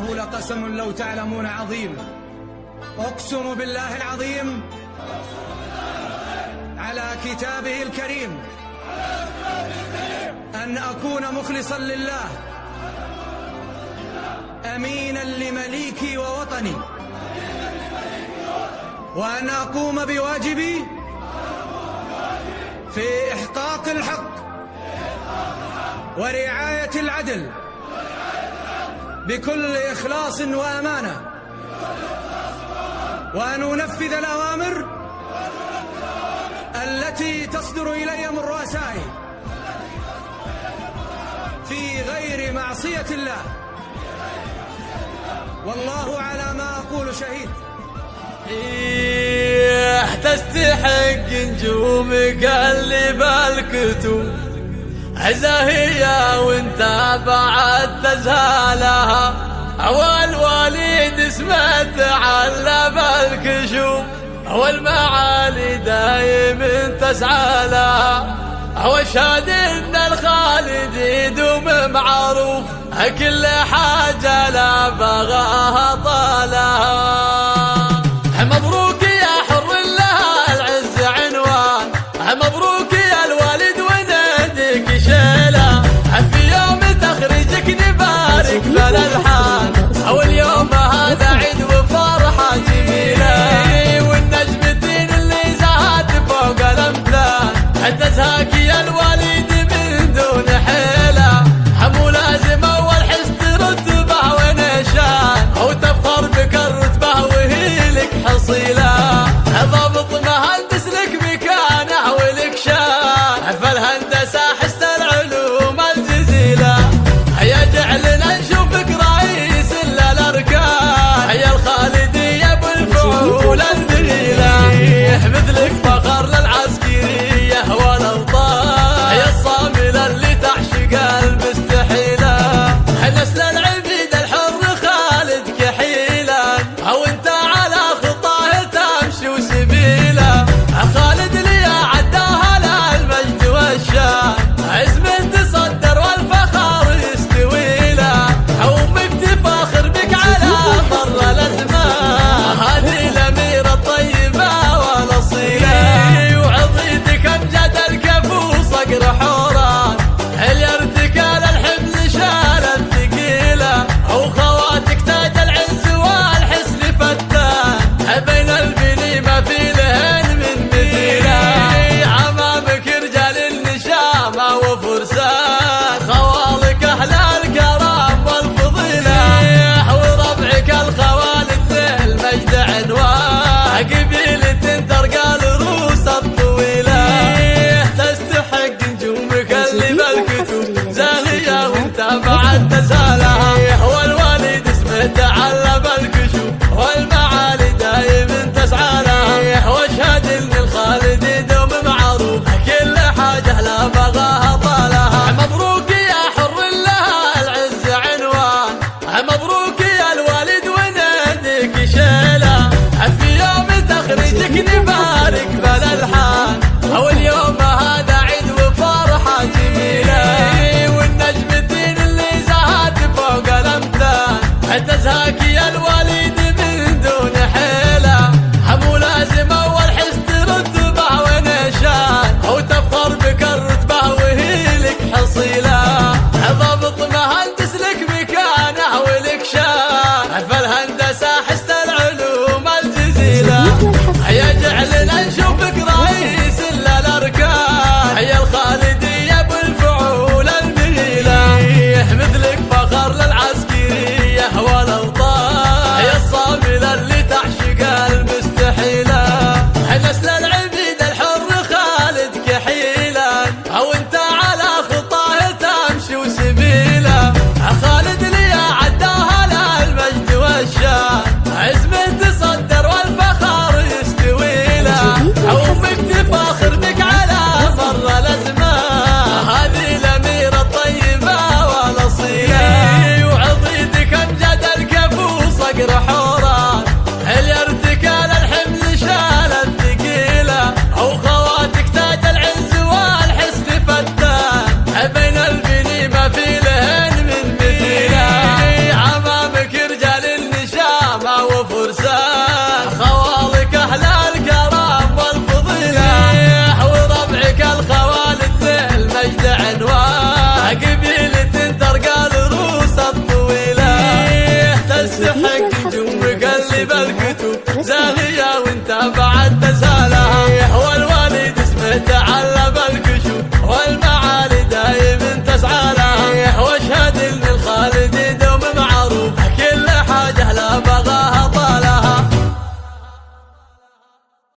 إنه لقسم لو تعلمون عظيم. أقسم بالله العظيم على كتابه الكريم أن أكون مخلصا لله أمينا لمليكي ووطني، وأن أقوم بواجبي في إحقاق الحق ورعاية العدل بكل إخلاص وأمانة، وأن أنفذ الأوامر التي تصدر إلي من رؤسائي في غير معصية الله، والله على ما أقول شهيد. تستحق نجومك اللي بالكتوب عزاهية وانت بعد تزهالها، والوالد اسمه تعلم الكشوف، والمعالي دايم تسعى لها، واشهد ان الخالد يدوم معروف كل حاجة لا بغاها طالها. مبروك يا حر لها العز عنوان، مبروك يا الوالد وناديك شيله، في يوم تخرجك نبارك بالالحان، واليوم هذا عيد وفرحة جميلة، والنجمتين اللي زهت فوق الامثال، تزهاك يا الوالد من دون حيله، مو لازم اول حس ترتبه اللي بالكتب زاهية وانت بعد تزهى